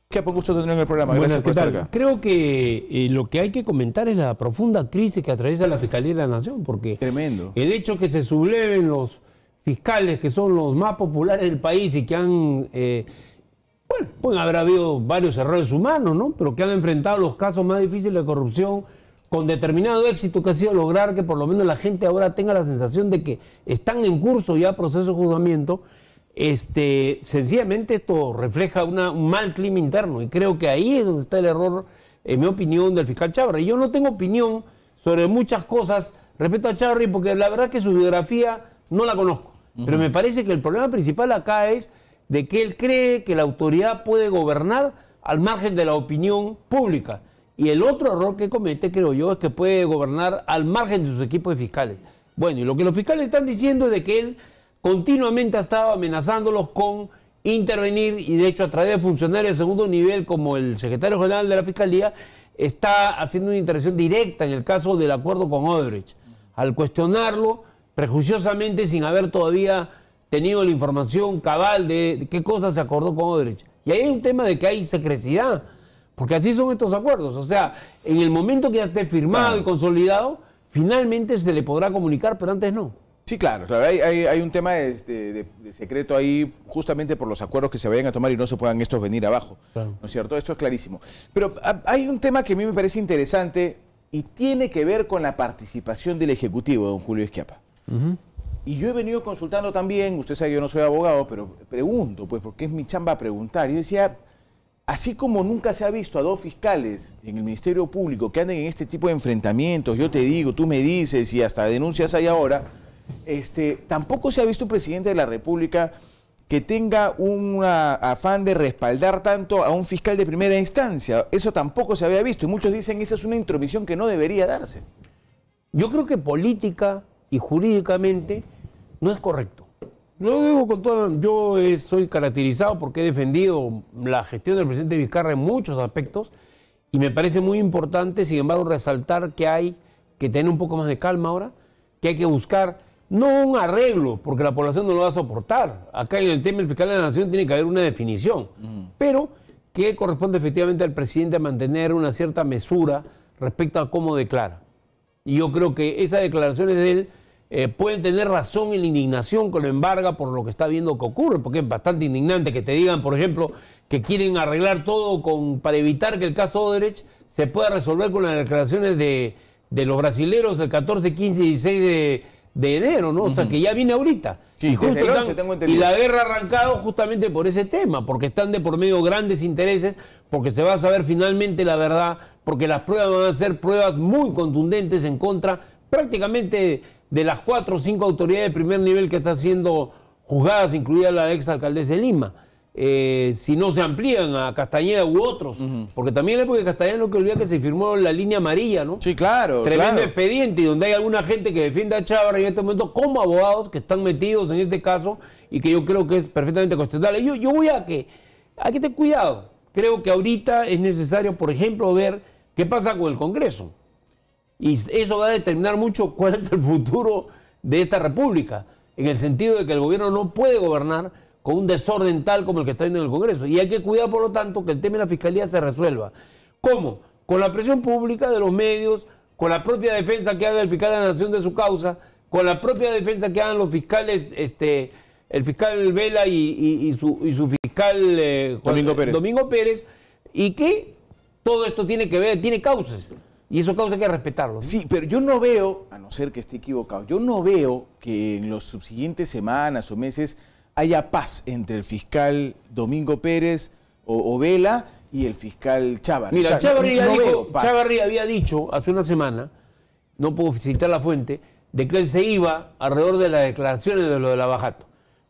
Qué poco gusto tener en el programa. Gracias por estar acá. Creo que lo que hay que comentar es la profunda crisis que atraviesa la Fiscalía de la Nación, porque tremendo. El hecho que se subleven los fiscales que son los más populares del país y que han, bueno, pueden haber habido varios errores humanos, ¿no? Pero que han enfrentado los casos más difíciles de corrupción con determinado éxito, que ha sido lograr que por lo menos la gente ahora tenga la sensación de que están en curso ya procesos de juzgamiento. Sencillamente esto refleja un mal clima interno, y creo que ahí es donde está el error, en mi opinión, del fiscal Chávarri. Yo no tengo opinión sobre muchas cosas respecto a Chávarri, porque la verdad que su biografía no la conozco, pero me parece que el problema principal acá es de que él cree que la autoridad puede gobernar al margen de la opinión pública, y el otro error que comete, creo yo, es que puede gobernar al margen de sus equipos de fiscales. Bueno, y lo que los fiscales están diciendo es de que él continuamente ha estado amenazándolos con intervenir, y de hecho a través de funcionarios de segundo nivel como el secretario general de la Fiscalía está haciendo una intervención directa en el caso del acuerdo con Odebrecht, al cuestionarlo prejuiciosamente sin haber todavía tenido la información cabal de qué cosas se acordó con Odebrecht. Y ahí hay un tema de que hay secrecidad, porque así son estos acuerdos. O sea, en el momento que ya esté firmado y consolidado, finalmente se le podrá comunicar, pero antes no. Sí, claro, hay un tema de secreto ahí, justamente por los acuerdos que se vayan a tomar y no se puedan estos venir abajo, claro. ¿No es cierto? Esto es clarísimo. Pero hay un tema que a mí me parece interesante y tiene que ver con la participación del Ejecutivo, don Julio Schiappa. Y yo he venido consultando también, usted sabe que yo no soy abogado, pero pregunto, pues, porque es mi chamba preguntar. Yo decía, así como nunca se ha visto a dos fiscales en el Ministerio Público que anden en este tipo de enfrentamientos, yo te digo, tú me dices y hasta denuncias hay ahora, tampoco se ha visto un presidente de la República que tenga un afán de respaldar tanto a un fiscal de primera instancia. Eso tampoco se había visto y muchos dicen que esa es una intromisión que no debería darse. Yo creo que política y jurídicamente no es correcto. Lo digo con todo. Yo soy caracterizado porque he defendido la gestión del presidente Vizcarra en muchos aspectos y me parece muy importante, sin embargo, resaltar que hay que tener un poco más de calma ahora, que hay que buscar no un arreglo, porque la población no lo va a soportar. Acá en el tema del fiscal de la Nación tiene que haber una definición, pero que corresponde efectivamente al presidente mantener una cierta mesura respecto a cómo declara. Y yo creo que esas declaraciones de él pueden tener razón en la indignación que lo embarga por lo que está viendo que ocurre, porque es bastante indignante que te digan, por ejemplo, que quieren arreglar todo para evitar que el caso Odebrecht se pueda resolver con las declaraciones de los brasileros del 14, 15 y 16 de enero, ¿no? O sea, que ya viene ahorita. Sí, y, justo desde el 11 tengo entendido. Y la guerra ha arrancado justamente por ese tema, porque están de por medio grandes intereses, porque se va a saber finalmente la verdad, porque las pruebas van a ser pruebas muy contundentes en contra prácticamente de las 4 o 5 autoridades de primer nivel que están siendo juzgadas, incluida la ex alcaldesa de Lima. Si no se amplían a Castañeda u otros, porque también en la época de Castañeda no hay que olvidar que se firmó la línea amarilla, ¿no? Sí, claro. Tremendo expediente, y donde hay alguna gente que defiende a Chávarri en este momento como abogados que están metidos en este caso y que yo creo que es perfectamente cuestionable. Yo voy a que hay que tener cuidado. Creo que ahorita es necesario, por ejemplo, ver qué pasa con el Congreso. Y eso va a determinar mucho cuál es el futuro de esta república, en el sentido de que el gobierno no puede gobernar con un desorden tal como el que está viendo en el Congreso. Y hay que cuidar, por lo tanto, que el tema de la Fiscalía se resuelva. ¿Cómo? Con la presión pública de los medios, con la propia defensa que haga el fiscal de la Nación de su causa, con la propia defensa que hagan los fiscales, el fiscal Vela y su fiscal Domingo Pérez, y que todo esto tiene que ver, tiene causas. Y esos causas hay que respetarlos, ¿no? Sí, pero yo no veo, a no ser que esté equivocado, yo no veo que en las subsiguientes semanas o meses haya paz entre el fiscal Domingo Pérez o Vela y el fiscal Chávarri. Mira, Chávarri había dicho hace una semana, no puedo citar la fuente, de que él se iba alrededor de las declaraciones de lo de Lavajato.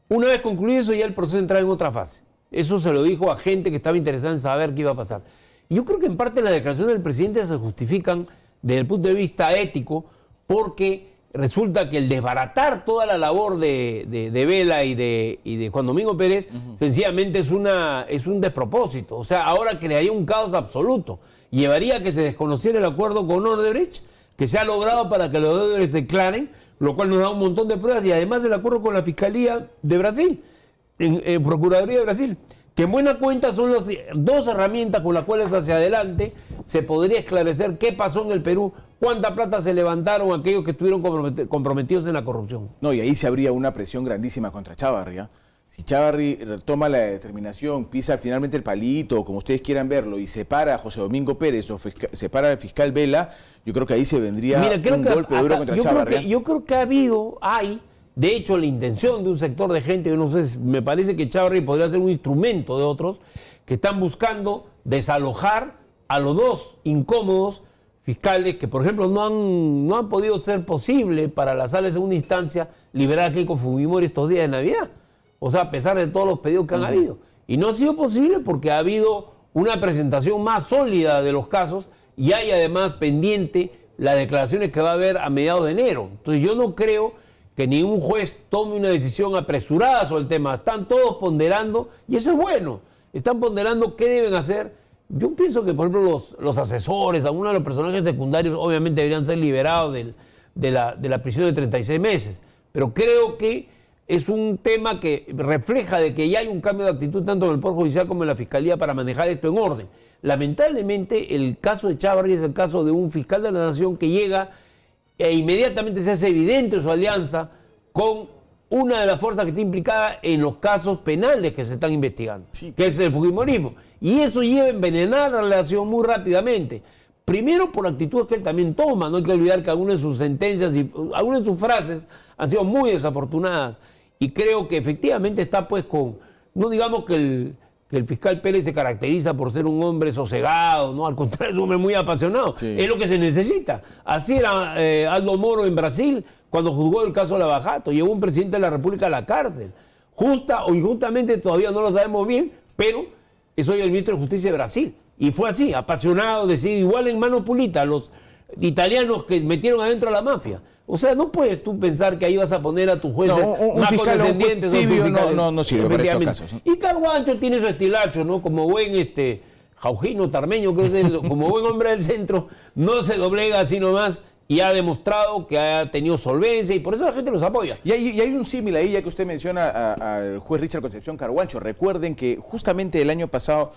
Una vez concluido eso, ya el proceso entraba en otra fase. Eso se lo dijo a gente que estaba interesada en saber qué iba a pasar. Y yo creo que en parte las declaraciones del presidente se justifican desde el punto de vista ético, porque resulta que el desbaratar toda la labor de Vela y de Juan Domingo Pérez, sencillamente es un despropósito. O sea, ahora crearía un caos absoluto. Llevaría a que se desconociera el acuerdo con Odebrecht, que se ha logrado para que los Odebrecht se declaren, lo cual nos da un montón de pruebas y además el acuerdo con la Fiscalía de Brasil, en Procuraduría de Brasil, que en buena cuenta son las dos herramientas con las cuales hacia adelante se podría esclarecer qué pasó en el Perú, cuánta plata se levantaron aquellos que estuvieron comprometidos en la corrupción. No, y ahí se habría una presión grandísima contra Chávarri, ¿eh? Si Chávarri toma la determinación, pisa finalmente el palito, como ustedes quieran verlo, y separa a José Domingo Pérez o separa al fiscal Vela, yo creo que ahí se vendría un golpe duro contra Chávarri. Yo creo que hay, de hecho, la intención de un sector de gente, yo no sé, me parece que Chávarri podría ser un instrumento de otros que están buscando desalojar a los dos incómodos fiscales que, por ejemplo, no han podido ser posible para la sala de segunda instancia liberar a Keiko Fujimori estos días de Navidad. O sea, a pesar de todos los pedidos que han habido. Y no ha sido posible porque ha habido una presentación más sólida de los casos y hay además pendiente las declaraciones que va a haber a mediados de enero. Entonces yo no creo que ningún juez tome una decisión apresurada sobre el tema. Están todos ponderando y eso es bueno. Están ponderando qué deben hacer. Yo pienso que, por ejemplo, los asesores, algunos de los personajes secundarios, obviamente deberían ser liberados de la prisión de 36 meses. Pero creo que es un tema que refleja de que ya hay un cambio de actitud tanto en el Poder Judicial como en la Fiscalía para manejar esto en orden. Lamentablemente, el caso de Chávarri es el caso de un fiscal de la Nación que llega e inmediatamente se hace evidente su alianza con una de las fuerzas que está implicada en los casos penales que se están investigando, que es el fujimorismo. Y eso lleva a envenenar la relación muy rápidamente. Primero por actitudes que él también toma. No hay que olvidar que algunas de sus sentencias y algunas de sus frases han sido muy desafortunadas. Y creo que efectivamente está pues con, no digamos que el fiscal Pérez se caracteriza por ser un hombre sosegado, no, al contrario, es un hombre muy apasionado. Sí. Es lo que se necesita. Así era Aldo Moro en Brasil cuando juzgó el caso Lava Jato. Llevó un presidente de la República a la cárcel. Justa o injustamente todavía no lo sabemos bien, pero es hoy el ministro de Justicia de Brasil. Y fue así, apasionado, decidido, igual en Mano Pulita, los italianos que metieron adentro a la mafia. O sea, no puedes tú pensar que ahí vas a poner a tus jueces más condescendientes. No sirve para estos casos, ¿no? Y Carguancho tiene su estilacho, ¿no? Como buen Jaujino Tarmeño, que es como buen hombre del centro, no se doblega así nomás y ha demostrado que ha tenido solvencia y por eso la gente los apoya. Y hay un símil ahí, ya que usted menciona al juez Richard Concepción Carguancho. Recuerden que justamente el año pasado,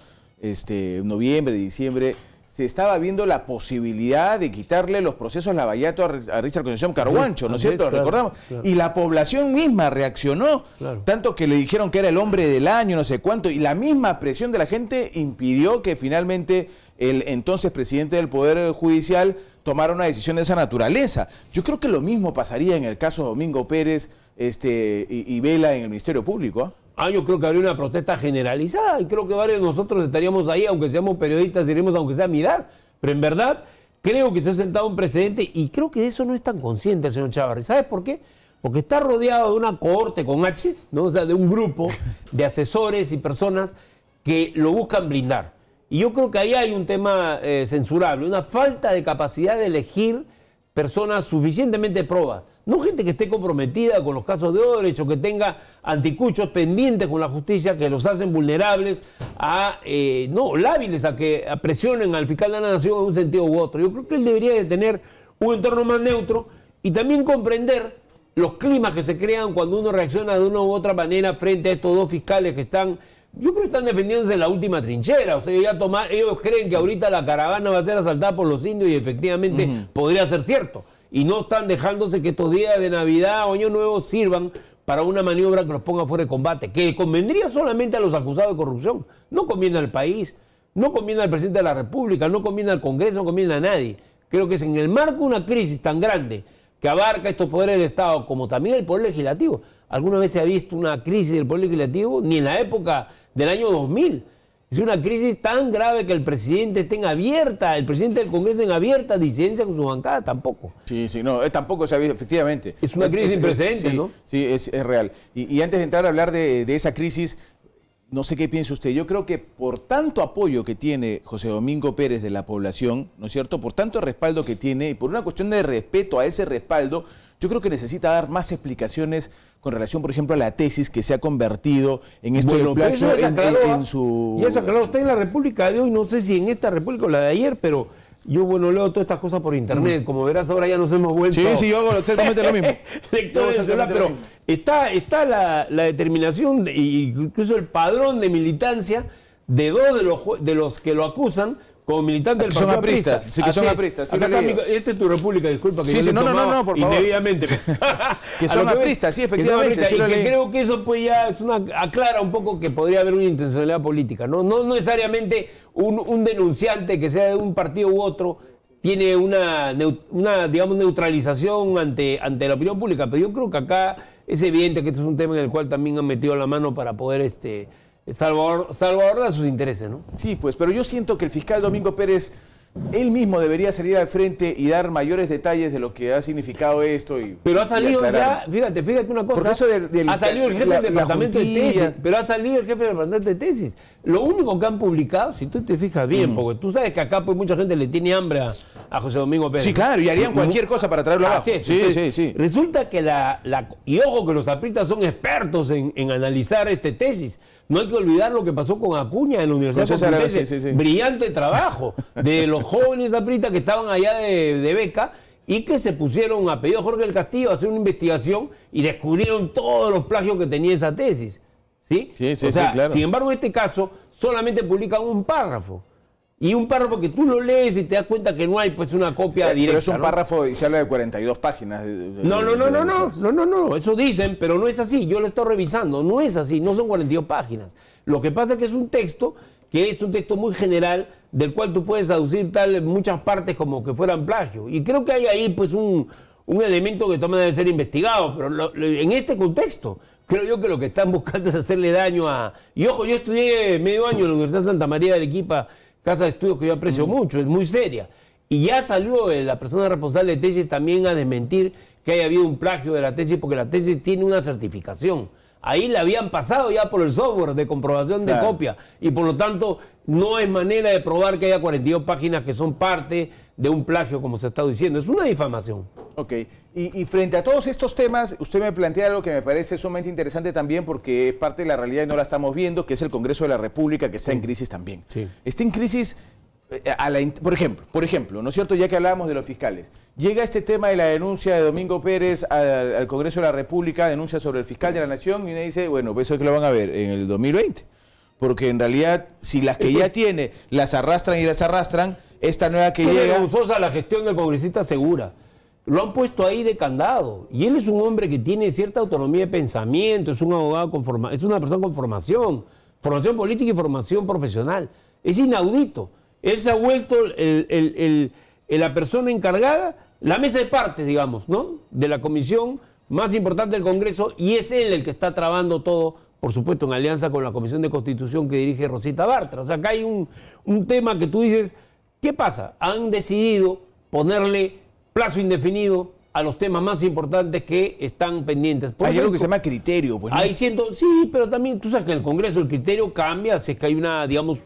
noviembre, diciembre, se estaba viendo la posibilidad de quitarle los procesos Lavallato a Richard Concepción Carguancho, ¿no es cierto? Claro, recordamos. Claro. Y la población misma reaccionó, tanto que le dijeron que era el hombre del año, no sé cuánto, y la misma presión de la gente impidió que finalmente el entonces presidente del Poder Judicial tomara una decisión de esa naturaleza. Yo creo que lo mismo pasaría en el caso de Domingo Pérez y Vela en el Ministerio Público, yo creo que habría una protesta generalizada y creo que varios de nosotros estaríamos ahí, aunque seamos periodistas, iremos aunque sea a mirar. Pero en verdad, creo que se ha sentado un precedente y creo que de eso no es tan consciente el señor Chávarri. ¿Sabes por qué? Porque está rodeado de una cohorte con H, ¿no? O sea, de un grupo de asesores y personas que lo buscan blindar. Y yo creo que ahí hay un tema censurable, una falta de capacidad de elegir personas suficientemente probas. No gente que esté comprometida con los casos de Odebrecht o que tenga anticuchos pendientes con la justicia que los hacen vulnerables lábiles a que presionen al fiscal de la Nación en un sentido u otro. Yo creo que él debería de tener un entorno más neutro y también comprender los climas que se crean cuando uno reacciona de una u otra manera frente a estos dos fiscales que están, yo creo que están defendiéndose en la última trinchera. O sea, ellos creen que ahorita la caravana va a ser asaltada por los indios y efectivamente podría ser cierto. Y no están dejándose que estos días de Navidad o Año Nuevo sirvan para una maniobra que los ponga fuera de combate, que convendría solamente a los acusados de corrupción. No conviene al país, no conviene al presidente de la República, no conviene al Congreso, no conviene a nadie. Creo que es en el marco de una crisis tan grande que abarca estos poderes del Estado como también el Poder Legislativo. ¿Alguna vez se ha visto una crisis del Poder Legislativo? Ni en la época del año 2000. Es una crisis tan grave que el presidente esté en abierta, el presidente del Congreso en abierta disidencia con su bancada, tampoco. Sí, no, tampoco se ha visto, efectivamente. Es una crisis sin precedentes, sí, ¿no? Sí, es real. Y antes de entrar a hablar de esa crisis, no sé qué piensa usted. Yo creo que por tanto apoyo que tiene José Domingo Pérez de la población, ¿no es cierto? Por tanto respaldo que tiene y por una cuestión de respeto a ese respaldo, yo creo que necesita dar más explicaciones con relación, por ejemplo, a la tesis que se ha convertido en esto del plagio en su... Ya se aclaró usted en la República de hoy, no sé si en esta República o la de ayer, pero Yo, bueno, leo todas estas cosas por internet. Como verás, ahora ya nos hemos vuelto... Sí, yo hago exactamente lo mismo. Lectores del celular, pero está la determinación, incluso el padrón de militancia de dos de los que lo acusan como militantes del partido aprista. Sí, que son apristas. Sí, esta es tu república, disculpa que sí, no, por favor. Indebidamente. Que son apristas, sí, efectivamente. Y que creo que eso pues ya aclara un poco que podría haber una intencionalidad política. No necesariamente un denunciante que sea de un partido u otro tiene una digamos, neutralización ante la opinión pública. Pero yo creo que acá es evidente que este es un tema en el cual también han metido la mano para poder salvaguardar sus intereses, ¿no? Sí, pues, pero yo siento que el fiscal Domingo Pérez, él mismo debería salir al frente y dar mayores detalles de lo que ha significado esto. Pero ha salido ya, fíjate una cosa, eso ha salido el jefe del departamento de tesis, pero ha salido el jefe del departamento de tesis. Lo único que han publicado, si tú te fijas bien, porque tú sabes que acá pues mucha gente le tiene hambre a José Domingo Pérez. Sí, claro, y harían cualquier cosa para traerlo abajo. Sí. Resulta que y ojo que los apristas son expertos en analizar tesis. No hay que olvidar lo que pasó con Acuña en la Universidad Complutense. Brillante trabajo de los jóvenes apristas que estaban allá de beca y que se pusieron a pedido de Jorge del Castillo a hacer una investigación y descubrieron todos los plagios que tenía esa tesis. ¿Sí? O sea, claro. Sin embargo, en este caso solamente publican un párrafo. Y un párrafo que tú lo lees y te das cuenta que no hay pues una copia directa. Pero es un párrafo y se habla de 42 páginas. No, eso dicen, pero no es así. Yo lo he estado revisando, no es así, no son 42 páginas. Lo que pasa es que es un texto que es un texto muy general del cual tú puedes aducir muchas partes como que fueran plagio. Y creo que hay ahí pues un elemento que toma debe ser investigado, pero en este contexto creo yo que lo que están buscando es hacerle daño Y ojo, yo estudié medio año en la Universidad de Santa María de Arequipa, casa de estudios que yo aprecio mucho, es muy seria. Y ya salió la persona responsable de tesis también a desmentir que haya habido un plagio de la tesis, porque la tesis tiene una certificación. Ahí la habían pasado ya por el software de comprobación de copia. Y por lo tanto, no es manera de probar que haya 42 páginas que son parte de un plagio, como se está diciendo. Es una difamación. Ok. Y frente a todos estos temas, usted me plantea algo que me parece sumamente interesante también, porque es parte de la realidad y no la estamos viendo, que es el Congreso de la República, que está en crisis también. Sí. Está en crisis, por ejemplo, ¿no es cierto? Ya que hablábamos de los fiscales, llega este tema de la denuncia de Domingo Pérez al Congreso de la República, denuncia sobre el fiscal de la Nación, y uno dice, bueno, eso es que lo van a ver en el 2020. Porque en realidad, si las que ya tiene las arrastran y las arrastran, esta nueva que llega... vergonzosa la gestión del congresista Segura. Lo han puesto ahí de candado. Y él es un hombre que tiene cierta autonomía de pensamiento, es un abogado es una persona con formación política y formación profesional. Es inaudito. Él se ha vuelto la persona encargada, la mesa de partes, digamos, ¿no? De la comisión más importante del Congreso, y es él el que está trabando todo, por supuesto, en alianza con la Comisión de Constitución que dirige Rosita Bartra. O sea, acá hay un tema que tú dices, ¿qué pasa? Han decidido ponerle plazo indefinido a los temas más importantes que están pendientes. Hay algo que se llama criterio. Pues, ¿no? Sí, pero también tú sabes que en el Congreso el criterio cambia, si es que hay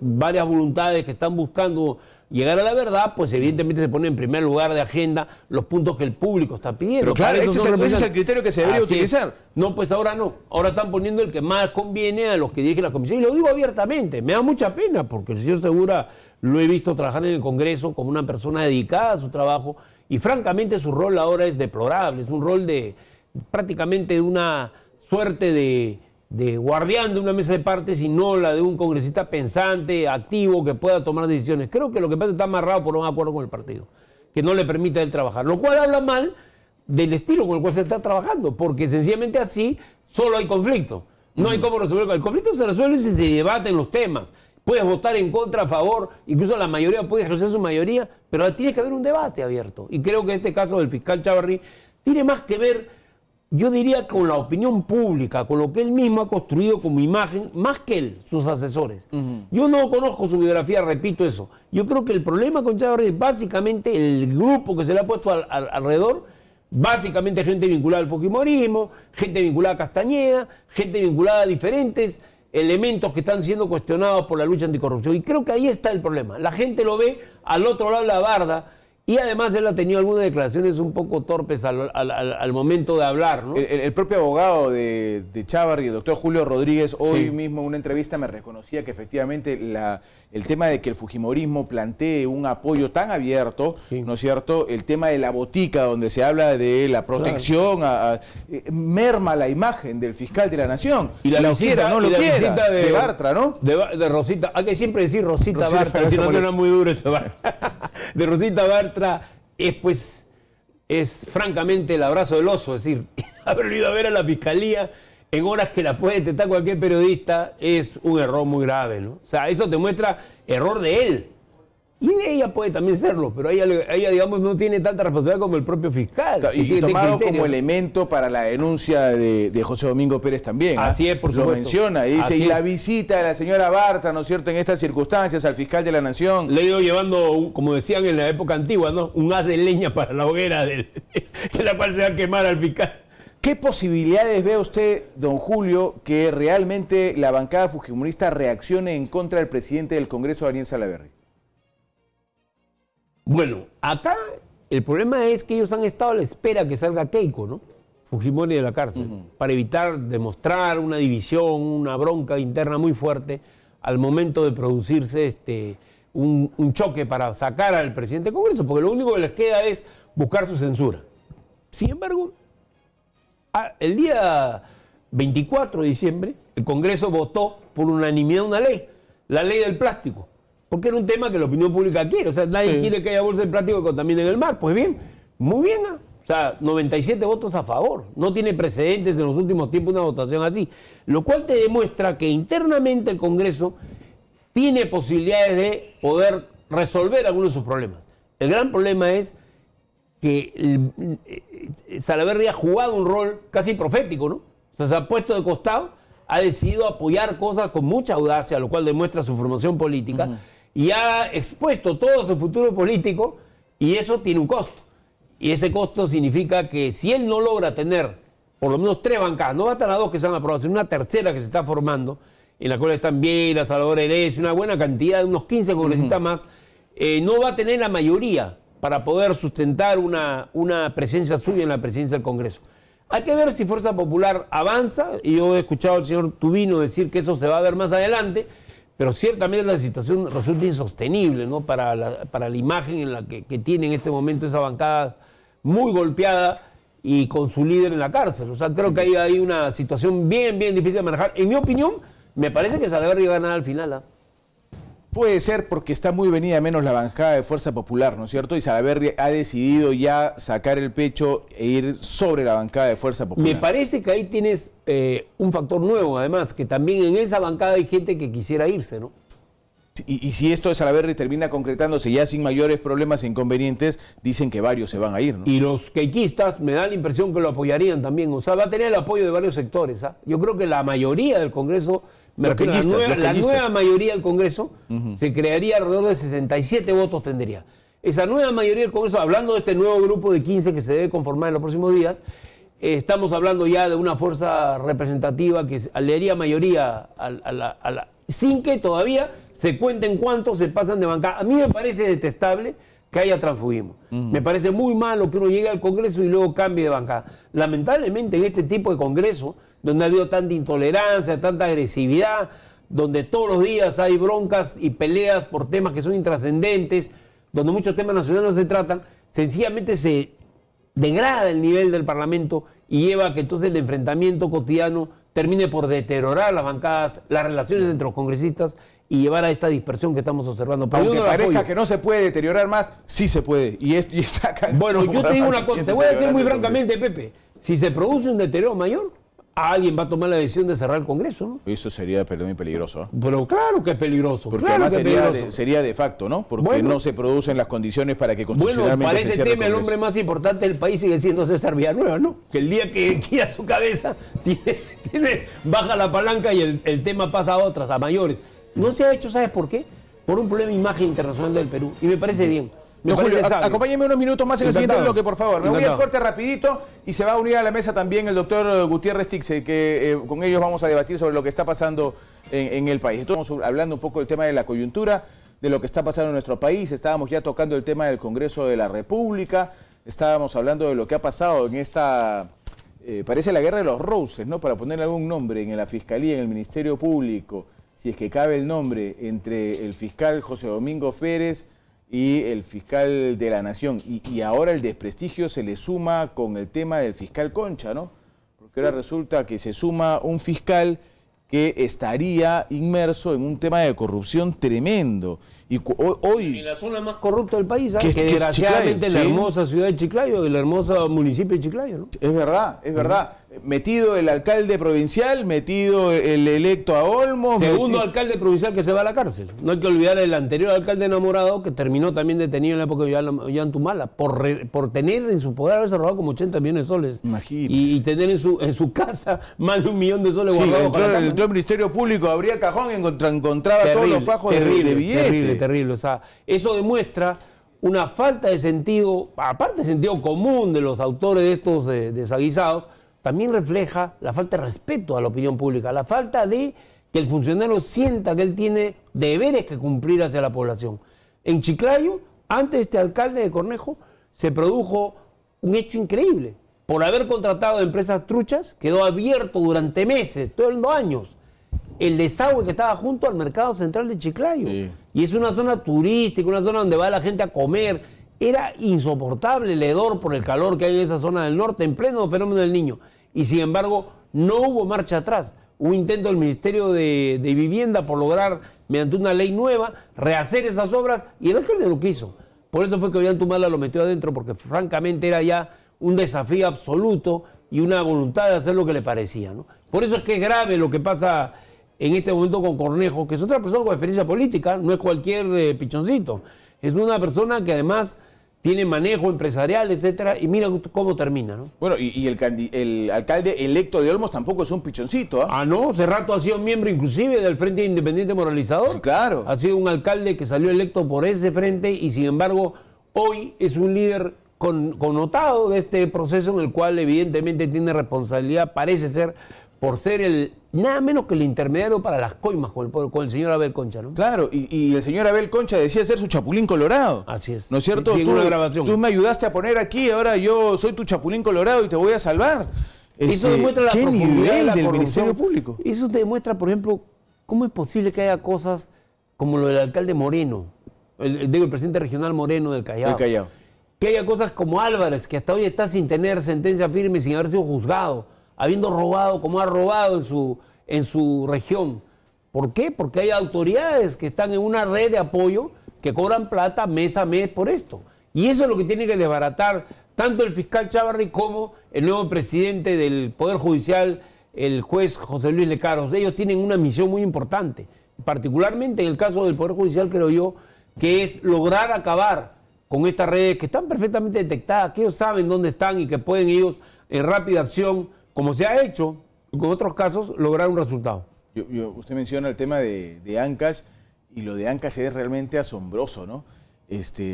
varias voluntades que están buscando llegar a la verdad, pues evidentemente se pone en primer lugar de agenda los puntos que el público está pidiendo. Pero claro, ese es el criterio que se debería utilizar. No, pues ahora no. Ahora están poniendo el que más conviene a los que dirigen la comisión. Y lo digo abiertamente, me da mucha pena, porque el señor Segura lo he visto trabajar en el Congreso como una persona dedicada a su trabajo, y francamente su rol ahora es deplorable, es un rol de prácticamente de una suerte de guardián de una mesa de partes y no la de un congresista pensante, activo, que pueda tomar decisiones. Creo que lo que pasa está amarrado por un acuerdo con el partido, que no le permite a él trabajar, lo cual habla mal del estilo con el cual se está trabajando, porque sencillamente así solo hay conflicto. No hay cómo resolver. El conflicto se resuelve si se debaten los temas. Puedes votar en contra, a favor, incluso la mayoría puede ejercer su mayoría, pero tiene que haber un debate abierto. Y creo que este caso del fiscal Chávarri tiene más que ver, yo diría, con la opinión pública, con lo que él mismo ha construido como imagen, más que él, sus asesores. Yo no conozco su biografía, repito eso. Yo creo que el problema con Chávarri es básicamente el grupo que se le ha puesto alrededor, básicamente gente vinculada al fujimorismo, gente vinculada a Castañeda, gente vinculada a diferentes elementos que están siendo cuestionados por la lucha anticorrupción. Y creo que ahí está el problema. La gente lo ve al otro lado de la barda Y además él ha tenido algunas declaraciones un poco torpes al momento de hablar, ¿no? El propio abogado de Chávarri, el doctor Julio Rodríguez, hoy mismo en una entrevista me reconocía que efectivamente el tema de que el fujimorismo plantee un apoyo tan abierto, ¿no es cierto? El tema de la botica, donde se habla de la protección, merma la imagen del fiscal de la nación. Y la visita, no lo quiera, de Bartra, ¿no? De Rosita, hay que siempre decir Rosita Bartra, si no suena muy duro eso. De Rosita Bartra es francamente el abrazo del oso, es decir, haber ido a ver a la fiscalía en horas que la puede detectar cualquier periodista es un error muy grave, ¿no? O sea, eso te muestra error de él. Y de ella puede también serlo, pero ella, digamos, no tiene tanta responsabilidad como el propio fiscal. Y tomado como elemento para la denuncia de José Domingo Pérez también. Así es, por supuesto. Lo menciona y dice, la visita de la señora Bartra, ¿no es cierto?, en estas circunstancias al fiscal de la Nación. Le ha ido llevando, como decían en la época antigua, ¿no?, un haz de leña para la hoguera en la cual se va a quemar al fiscal. ¿Qué posibilidades ve usted, don Julio, que realmente la bancada fujimorista reaccione en contra del presidente del Congreso, Daniel Salaverry? Bueno, acá el problema es que ellos han estado a la espera que salga Keiko, ¿no? Fujimori de la cárcel, para evitar demostrar una división, una bronca interna muy fuerte al momento de producirse un choque para sacar al presidente del Congreso, porque lo único que les queda es buscar su censura. Sin embargo, el día 24 de diciembre, el Congreso votó por unanimidad una ley, la ley del plástico. Porque era un tema que la opinión pública quiere. O sea, nadie quiere que haya bolsa de plástico que contaminen el mar. Pues bien, muy bien. O sea, 97 votos a favor. No tiene precedentes en los últimos tiempos una votación así. Lo cual te demuestra que internamente el Congreso tiene posibilidades de poder resolver algunos de sus problemas. El gran problema es que Salaverry ha jugado un rol casi profético, ¿no? O sea, se ha puesto de costado, ha decidido apoyar cosas con mucha audacia, lo cual demuestra su formación política. Y ha expuesto todo su futuro político y eso tiene un costo. Y ese costo significa que si él no logra tener por lo menos 3 bancadas, no bastan las 2 que se han aprobado, sino una tercera que se está formando, en la cual están Viera, Salvador Heredia, una buena cantidad, de unos 15 congresistas más, no va a tener la mayoría para poder sustentar una presencia suya en la presidencia del Congreso. Hay que ver si Fuerza Popular avanza, y yo he escuchado al señor Tubino decir que eso se va a ver más adelante, pero ciertamente la situación resulta insostenible, ¿no?, para la imagen en la que tiene en este momento esa bancada muy golpeada y con su líder en la cárcel. O sea, creo que hay una situación bien difícil de manejar. En mi opinión, me parece que Salaverry va a ganar al final. Puede ser porque está muy venida menos la bancada de Fuerza Popular, ¿no es cierto? Y Salaverry ha decidido ya sacar el pecho e ir sobre la bancada de Fuerza Popular. Me parece que ahí tienes un factor nuevo, además, que también en esa bancada hay gente que quisiera irse, ¿no? Y si esto de Salaverry termina concretándose ya sin mayores problemas e inconvenientes, dicen que varios se van a ir, ¿no? Y los queiquistas me da la impresión que lo apoyarían también. O sea, va a tener el apoyo de varios sectores. Yo creo que la mayoría del Congreso, la nueva mayoría del Congreso, se crearía alrededor de 67 votos tendría. Esa nueva mayoría del Congreso, hablando de este nuevo grupo de 15 que se debe conformar en los próximos días, estamos hablando ya de una fuerza representativa que le haría mayoría sin que todavía se cuenten cuántos se pasan de bancada. A mí me parece detestable que haya transfugismo. Me parece muy malo que uno llegue al Congreso y luego cambie de bancada. Lamentablemente en este tipo de Congreso, donde ha habido tanta intolerancia, tanta agresividad, donde todos los días hay broncas y peleas por temas que son intrascendentes, donde muchos temas nacionales no se tratan, sencillamente se degrada el nivel del Parlamento y lleva a que entonces el enfrentamiento cotidiano termine por deteriorar las bancadas, las relaciones entre los congresistas y llevar a esta dispersión que estamos observando. Pero aunque parezca que no se puede deteriorar más, sí se puede. Bueno, yo te digo una cosa, te voy a decir muy francamente, Pepe, si se produce un deterioro mayor, alguien va a tomar la decisión de cerrar el Congreso, ¿no? Eso sería, perdón, peligroso, ¿eh? Pero claro que es peligroso. Porque claro además sería de facto, ¿no? Porque no se producen las condiciones para que constitucionalmente para ese tema el hombre más importante del país sigue siendo César Villanueva, ¿no? Que el día que gira su cabeza, baja la palanca y el tema pasa a otras, a mayores. No se ha hecho, ¿sabes por qué? Por un problema de imagen internacional del Perú. Y me parece bien. Julio, acompáñeme unos minutos más en el siguiente bloque, por favor. Me voy al corte rapidito y se va a unir a la mesa también el doctor Gutiérrez Tixe, que con ellos vamos a debatir sobre lo que está pasando en el país. Estamos hablando un poco del tema de la coyuntura, de lo que está pasando en nuestro país. Estábamos ya tocando el tema del Congreso de la República, estábamos hablando de lo que ha pasado en esta, parece la guerra de los roses, ¿no? Para ponerle algún nombre en la Fiscalía, en el Ministerio Público, si es que cabe el nombre, entre el fiscal José Domingo Pérez y el fiscal de la Nación. Y ahora el desprestigio se le suma con el tema del fiscal Concha, ¿no? Porque ahora resulta que se suma un fiscal que estaría inmerso en un tema de corrupción tremendo. Y hoy... En la zona más corrupta del país, ¿sabes? Que Que es desgraciadamente Chiclayo, la sí. hermosa ciudad de Chiclayo, el hermoso municipio de Chiclayo, ¿no? Es verdad, es verdad. Metido el alcalde provincial, metido el electo a Olmos. Segundo alcalde provincial que se va a la cárcel. No hay que olvidar el anterior alcalde enamorado que terminó también detenido en la época de Ollantumala por tener en su poder haberse robado como 80 millones de soles. Imagínese. Y tener en su casa más de 1 millón de soles Sí, guardados para la entró al Ministerio Público, abría cajón y encontraba todos los fajos de billetes. Terrible. O sea, eso demuestra una falta de sentido, aparte de sentido común de los autores de estos desaguisados, también refleja la falta de respeto a la opinión pública, la falta de que el funcionario sienta que él tiene deberes que cumplir hacia la población. En Chiclayo, antes de este alcalde de Cornejo, se produjo un hecho increíble. Por haber contratado empresas truchas, quedó abierto durante meses, todo el 2 años, el desagüe que estaba junto al mercado central de Chiclayo. Sí. Y es una zona turística, una zona donde va la gente a comer. Era insoportable el hedor por el calor que hay en esa zona del norte, en pleno fenómeno del Niño. Y sin embargo, no hubo marcha atrás. Hubo intento del Ministerio de Vivienda por lograr, mediante una ley nueva, rehacer esas obras, y el alcalde lo quiso. Por eso fue que Ollantumala lo metió adentro, porque francamente era ya un desafío absoluto y una voluntad de hacer lo que le parecía, ¿no? Por eso es que es grave lo que pasa en este momento con Cornejo, que es otra persona con experiencia política, no es cualquier pichoncito. Es una persona que además tiene manejo empresarial, etcétera, y mira cómo termina, ¿no? Bueno, y el alcalde electo de Olmos tampoco es un pichoncito, ¿ah? Ah, no, Cerrato ha sido miembro inclusive del Frente Independiente Moralizador. Sí, claro. Ha sido un alcalde que salió electo por ese frente y sin embargo hoy es un líder connotado de este proceso en el cual evidentemente tiene responsabilidad, parece ser, por ser el nada menos que el intermediario para las coimas con el señor Abel Concha, ¿no? Claro, y el señor Abel Concha decía ser su chapulín colorado. Así es. ¿No es cierto? Sí, en una grabación. Tú me ayudaste a poner aquí, ahora yo soy tu chapulín colorado y te voy a salvar. Eso demuestra la ¿qué profundidad nivel de la del corrupción. Ministerio Público? Eso te demuestra, por ejemplo, cómo es posible que haya cosas como lo del alcalde Moreno, el presidente regional Moreno del Callao. El Callao. Que haya cosas como Álvarez, que hasta hoy está sin tener sentencia firme, sin haber sido juzgado, habiendo robado como ha robado en su región. ¿Por qué? Porque hay autoridades que están en una red de apoyo que cobran plata mes a mes por esto. Y eso es lo que tiene que desbaratar tanto el fiscal Chávarri como el nuevo presidente del Poder Judicial, el juez José Luis Lecaros. Ellos tienen una misión muy importante, particularmente en el caso del Poder Judicial, creo yo, que es lograr acabar con estas redes que están perfectamente detectadas, que ellos saben dónde están y que pueden ellos en rápida acción, como se ha hecho con otros casos, lograr un resultado. Usted menciona el tema de Ancash, y lo de Ancash es realmente asombroso, ¿no?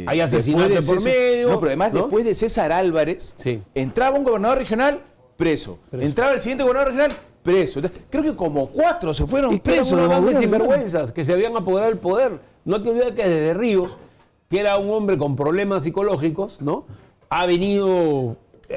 Hay asesinato por medio. No, pero además ¿no? después de César Álvarez, Sí. entraba un gobernador regional, preso. Entraba el siguiente gobernador regional, preso. Creo que como 4 se fueron presos. Una banda de los sinvergüenzas que se habían apoderado del poder. No te olvides que desde Ríos, que era un hombre con problemas psicológicos, ¿no? Ha venido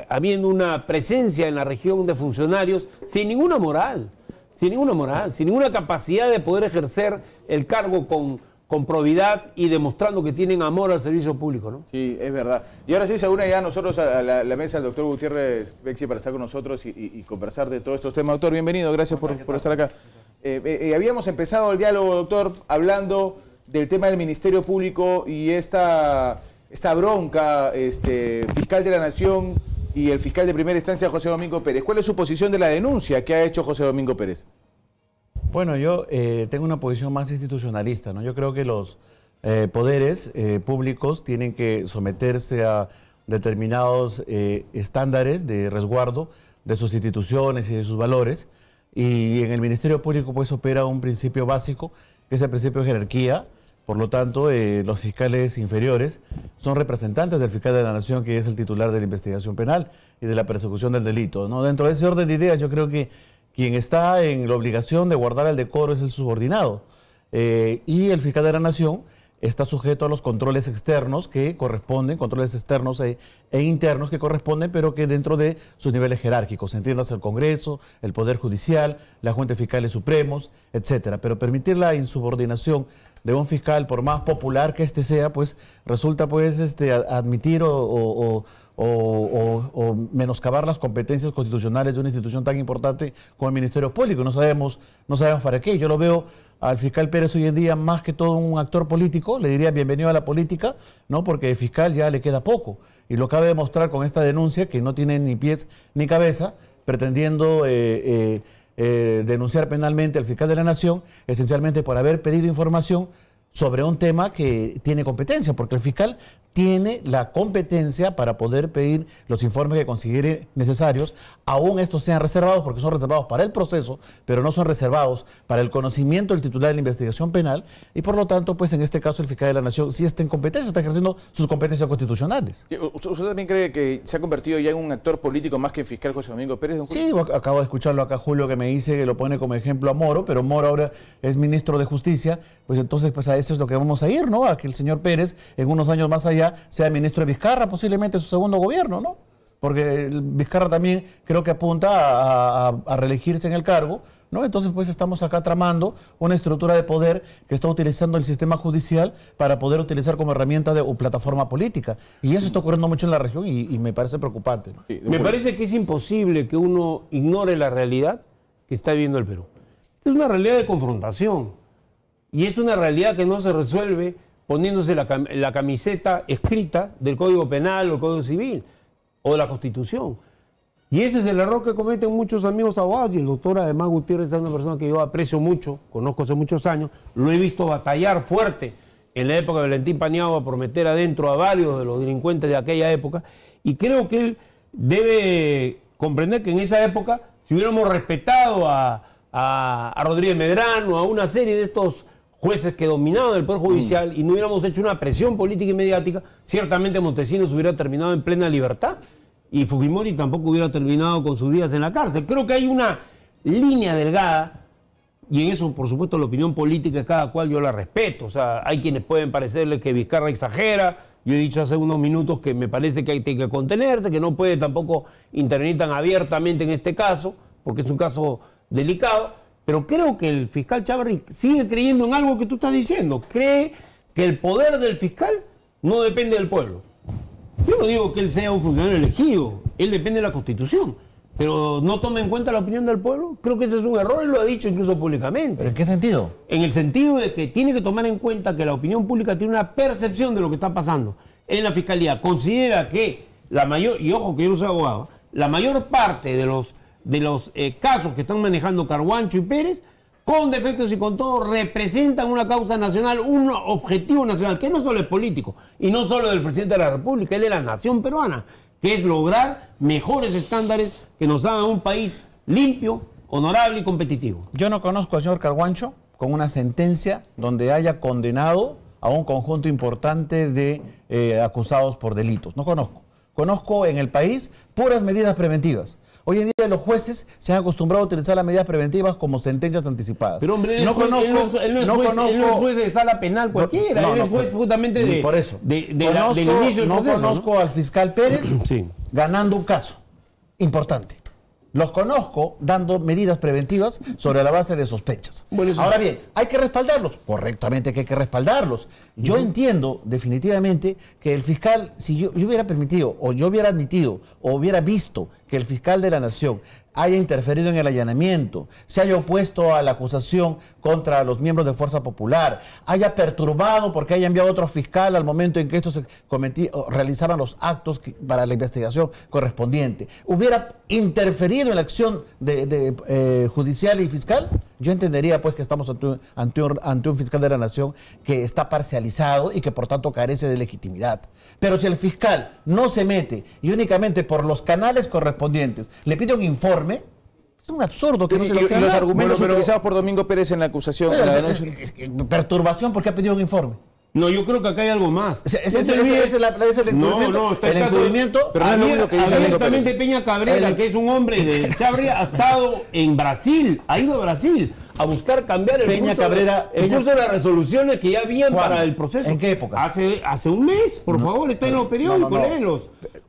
habiendo una presencia en la región de funcionarios sin ninguna moral, sin ninguna capacidad de poder ejercer el cargo con probidad y demostrando que tienen amor al servicio público, ¿no? Sí, es verdad. Y ahora sí se une ya nosotros a la mesa el doctor Gutiérrez Bexi para estar con nosotros y conversar de todos estos temas. Doctor, bienvenido, gracias por estar acá. Habíamos empezado el diálogo, doctor, hablando del tema del Ministerio Público y esta bronca, fiscal de la Nación y el fiscal de primera instancia, José Domingo Pérez. ¿Cuál es su posición de la denuncia que ha hecho José Domingo Pérez? Bueno, yo tengo una posición más institucionalista, ¿no? Yo creo que los poderes públicos tienen que someterse a determinados estándares de resguardo de sus instituciones y de sus valores, y en el Ministerio Público pues opera un principio básico, que es el principio de jerarquía. Por lo tanto, los fiscales inferiores son representantes del fiscal de la Nación, que es el titular de la investigación penal y de la persecución del delito, ¿no? Dentro de ese orden de ideas, yo creo que quien está en la obligación de guardar el decoro es el subordinado. Y el fiscal de la Nación está sujeto a los controles externos que corresponden, controles externos e internos que corresponden, pero que dentro de sus niveles jerárquicos, entiendas el Congreso, el Poder Judicial, la Junta de Fiscales Supremos, etcétera. Pero permitir la insubordinación de un fiscal, por más popular que éste sea, pues resulta pues admitir o menoscabar las competencias constitucionales de una institución tan importante como el Ministerio Público. No sabemos para qué. Yo lo veo al fiscal Pérez hoy en día más que todo un actor político, le diría bienvenido a la política, ¿no? Porque de fiscal ya le queda poco. Y lo acaba de demostrar con esta denuncia que no tiene ni pies ni cabeza, pretendiendo denunciar penalmente al fiscal de la Nación, esencialmente por haber pedido información sobre un tema que tiene competencia, porque el fiscal tiene la competencia para poder pedir los informes que considere necesarios, aún estos sean reservados, porque son reservados para el proceso, pero no son reservados para el conocimiento del titular de la investigación penal, y por lo tanto, pues en este caso el fiscal de la Nación sí está en competencia, está ejerciendo sus competencias constitucionales. ¿Usted también cree que se ha convertido ya en un actor político más que en fiscal José Domingo Pérez, don Julio? Sí, acabo de escucharlo acá Julio que me dice que lo pone como ejemplo a Moro, pero Moro ahora es ministro de Justicia, pues entonces pues a eso es lo que vamos a ir, ¿no? A que el señor Pérez en unos años más allá sea ministro de Vizcarra, posiblemente su segundo gobierno, ¿no? Porque Vizcarra también creo que apunta a reelegirse en el cargo, ¿no? Entonces pues estamos acá tramando una estructura de poder que está utilizando el sistema judicial para poder utilizar como herramienta o plataforma política. Y eso está ocurriendo mucho en la región y me parece preocupante, ¿no? Sí, me parece que es imposible que uno ignore la realidad que está viviendo el Perú. Esta es una realidad de confrontación y es una realidad que no se resuelve poniéndose la camiseta escrita del Código Penal o el Código Civil o de la Constitución. Y ese es el error que cometen muchos amigos abogados, y el doctor además Gutiérrez es una persona que yo aprecio mucho, conozco hace muchos años, lo he visto batallar fuerte en la época de Valentín Paniagua por meter adentro a varios de los delincuentes de aquella época, y creo que él debe comprender que en esa época, si hubiéramos respetado a Rodríguez Medrano, a una serie de estos jueces que dominaban el Poder Judicial y no hubiéramos hecho una presión política y mediática, ciertamente Montesinos hubiera terminado en plena libertad y Fujimori tampoco hubiera terminado con sus días en la cárcel. Creo que hay una línea delgada y en eso, por supuesto, la opinión política de cada cual yo la respeto. O sea, hay quienes pueden parecerles que Vizcarra exagera. Yo he dicho hace unos minutos que me parece que hay que contenerse, que no puede tampoco intervenir tan abiertamente en este caso, porque es un caso delicado. Pero creo que el fiscal Chávarri sigue creyendo en algo que tú estás diciendo. Cree que el poder del fiscal no depende del pueblo. Yo no digo que él sea un funcionario elegido, él depende de la Constitución. Pero no toma en cuenta la opinión del pueblo. Creo que ese es un error, él lo ha dicho incluso públicamente. ¿Pero en qué sentido? En el sentido de que tiene que tomar en cuenta que la opinión pública tiene una percepción de lo que está pasando. En la fiscalía considera que la mayor, y ojo que yo no soy abogado, la mayor parte de los casos que están manejando Carguancho y Pérez, con defectos y con todo, representan una causa nacional, un objetivo nacional, que no solo es político, y no solo del presidente de la República, es de la nación peruana, que es lograr mejores estándares que nos hagan un país limpio, honorable y competitivo. Yo no conozco al señor Carguancho con una sentencia donde haya condenado a un conjunto importante de acusados por delitos. No conozco. Conozco en el país puras medidas preventivas. Hoy en día los jueces se han acostumbrado a utilizar las medidas preventivas como sentencias anticipadas. Pero hombre, él no es juez de sala penal cualquiera, él es juez justamente del inicio del proceso. No conozco al fiscal Pérez ganando un caso importante. Los conozco dando medidas preventivas sobre la base de sospechas. Bueno, ahora bien, ¿hay que respaldarlos? Correctamente que hay que respaldarlos. Yo entiendo definitivamente que el fiscal, si yo hubiera permitido, o yo hubiera admitido, o hubiera visto que el fiscal de la Nación haya interferido en el allanamiento, se haya opuesto a la acusación contra los miembros de Fuerza Popular, haya perturbado porque haya enviado otro fiscal al momento en que estos realizaban los actos para la investigación correspondiente, hubiera interferido en la acción judicial y fiscal, yo entendería pues que estamos ante un fiscal de la Nación que está parcializado y que por tanto carece de legitimidad. Pero si el fiscal no se mete y únicamente por los canales correspondientes le pide un informe, es un absurdo que no se lo haga. Los argumentos utilizados por Domingo Pérez en la acusación. Perturbación porque ha pedido un informe. No, yo creo que acá hay algo más. Ese es el encubrimiento. El encubrimiento. Pero no es lo único que dice abiertamente Peña Cabrera, que es un hombre de Chávarri, ha estado en Brasil, ha ido a Brasil, a buscar cambiar el curso de las resoluciones que ya habían para el proceso. ¿En qué época? Hace un mes, por favor, está en los periódicos, léelos.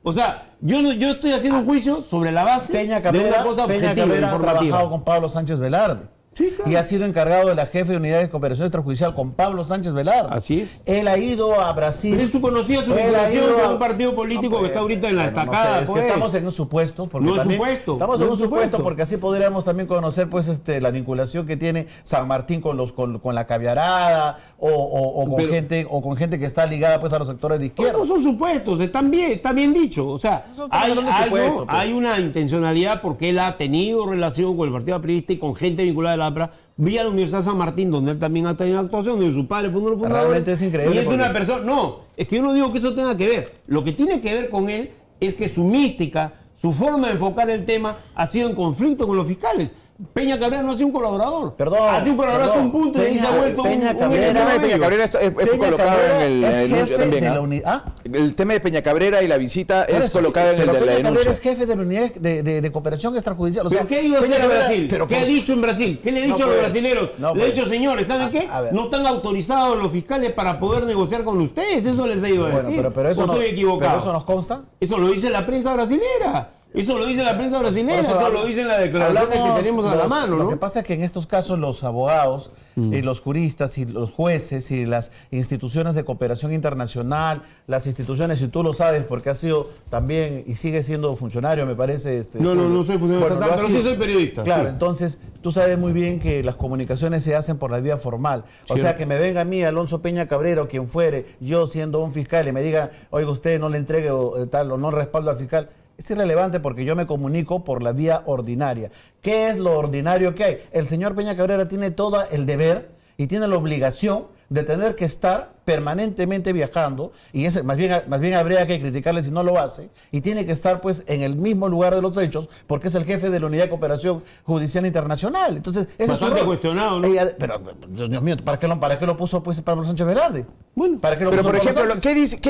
O sea, yo estoy haciendo un juicio sobre la base de una cosa objetiva, Peña Cabrera ha informativa. trabajado con Pablo Sánchez Velarde. Sí, claro. Y ha sido encargado de la jefe de unidad de cooperación extrajudicial con Pablo Sánchez Velarde. Así es. Él ha ido a Brasil. Pero eso conocía su vinculación con un partido político que está ahorita en la estacada. Es que estamos en un supuesto. Porque No es también, supuesto. Estamos en un supuesto porque así podríamos también conocer pues la vinculación que tiene San Martín con la caviarada o con gente que está ligada pues a los sectores de izquierda. No son supuestos, está bien dicho. O sea, hay una intencionalidad porque él ha tenido relación con el Partido Aprista y con gente vinculada a la APRA vía la Universidad San Martín, donde él también ha tenido actuación, donde su padre fue uno de los fundadores. Realmente es increíble. Y es una persona. No, es que yo no digo que eso tenga que ver. Lo que tiene que ver con él es que su mística, su forma de enfocar el tema ha sido en conflicto con los fiscales. Peña Cabrera no ha sido un colaborador. Ha sido un colaborador hasta un punto y se ha vuelto Peña Cabrera es colocado en el anuncio también. El tema de Peña Cabrera y la visita es colocado en el de la denuncia. Cabrera es jefe de la unidad de cooperación extrajudicial. O sea, ¿Pero qué ha ido a hacer a Brasil? ¿Qué ha dicho en Brasil? ¿Qué le ha dicho a los brasileños? Le ha dicho, señores, ¿saben qué? No están autorizados los fiscales para poder negociar con ustedes. Eso les ha ido a decir. Pero eso estoy equivocado. ¿Pero eso nos consta? Eso lo dice la prensa brasilera. Eso lo dice la prensa brasileña, eso lo dice en las declaraciones que tenemos a la mano, ¿no? Lo que pasa es que en estos casos los abogados y los juristas y los jueces y las instituciones de cooperación internacional, las instituciones, y tú lo sabes porque has sido también y sigues siendo funcionario, me parece. No soy funcionario, pero sí soy periodista. Claro, sí. Entonces tú sabes muy bien que las comunicaciones se hacen por la vía formal. O sea, que me venga a mí, Alonso Peña Cabrera, o quien fuere, yo siendo un fiscal, y me diga, oiga, usted no le entregue o no respaldo al fiscal. Es irrelevante porque yo me comunico por la vía ordinaria. ¿Qué es lo ordinario que hay? El señor Peña Cabrera tiene todo el deber y tiene la obligación de tener que estar permanentemente viajando, y más bien habría que criticarle si no lo hace, y tiene que estar pues en el mismo lugar de los hechos porque es el jefe de la Unidad de Cooperación Judicial Internacional. Entonces, bastante cuestionado, ¿no? Pero, Dios mío, ¿para qué lo puso pues Pablo Sánchez Velarde? Bueno, ¿para qué lo pero puso por Pablo ejemplo,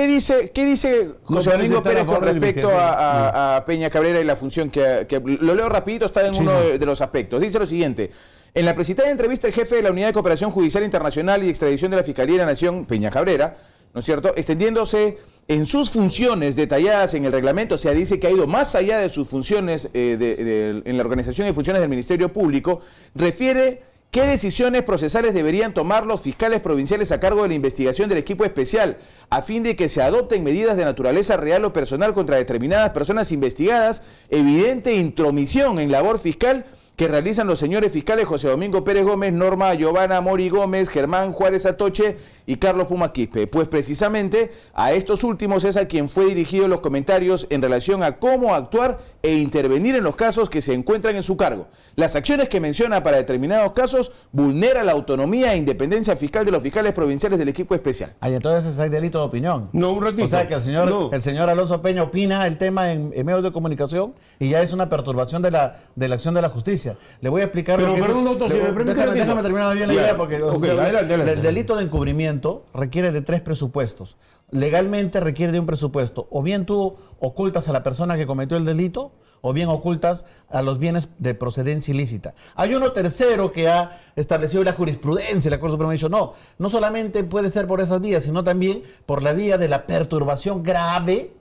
¿qué dice José Domingo Pérez con respecto a Peña Cabrera y la función que lo leo rapidito, está en uno de los aspectos? Dice lo siguiente: en la precitada entrevista, el jefe de la Unidad de Cooperación Judicial Internacional y Extradición de la Fiscalía de la Nación, Peña Cabrera, ¿no es cierto?, extendiéndose en sus funciones detalladas en el reglamento, o sea, dice que ha ido más allá de sus funciones en la organización y funciones del Ministerio Público, refiere qué decisiones procesales deberían tomar los fiscales provinciales a cargo de la investigación del equipo especial, a fin de que se adopten medidas de naturaleza real o personal contra determinadas personas investigadas, evidente intromisión en labor fiscal que realizan los señores fiscales José Domingo Pérez Gómez, Norma Giovanna Mori Gómez, Germán Juárez Atoche y Carlos Puma Quispe. Pues precisamente a estos últimos es a quien fue dirigido los comentarios en relación a cómo actuar e intervenir en los casos que se encuentran en su cargo. Las acciones que menciona para determinados casos vulneran la autonomía e independencia fiscal de los fiscales provinciales del equipo especial. Entonces hay delito de opinión. No, un ratito. O sea que el señor Alonso Peña opina el tema en medios de comunicación y ya es una perturbación de la acción de la justicia. Le voy a explicar. Pero perdón, doctor, si me permite. Déjame terminar bien la idea porque adelante. El delito de encubrimiento requiere de 3 presupuestos. Legalmente requiere de un presupuesto. O bien tú ocultas a la persona que cometió el delito, o bien ocultas a los bienes de procedencia ilícita. Hay uno tercero que ha establecido la jurisprudencia, la Corte Suprema ha dicho, no solamente puede ser por esas vías, sino también por la vía de la perturbación grave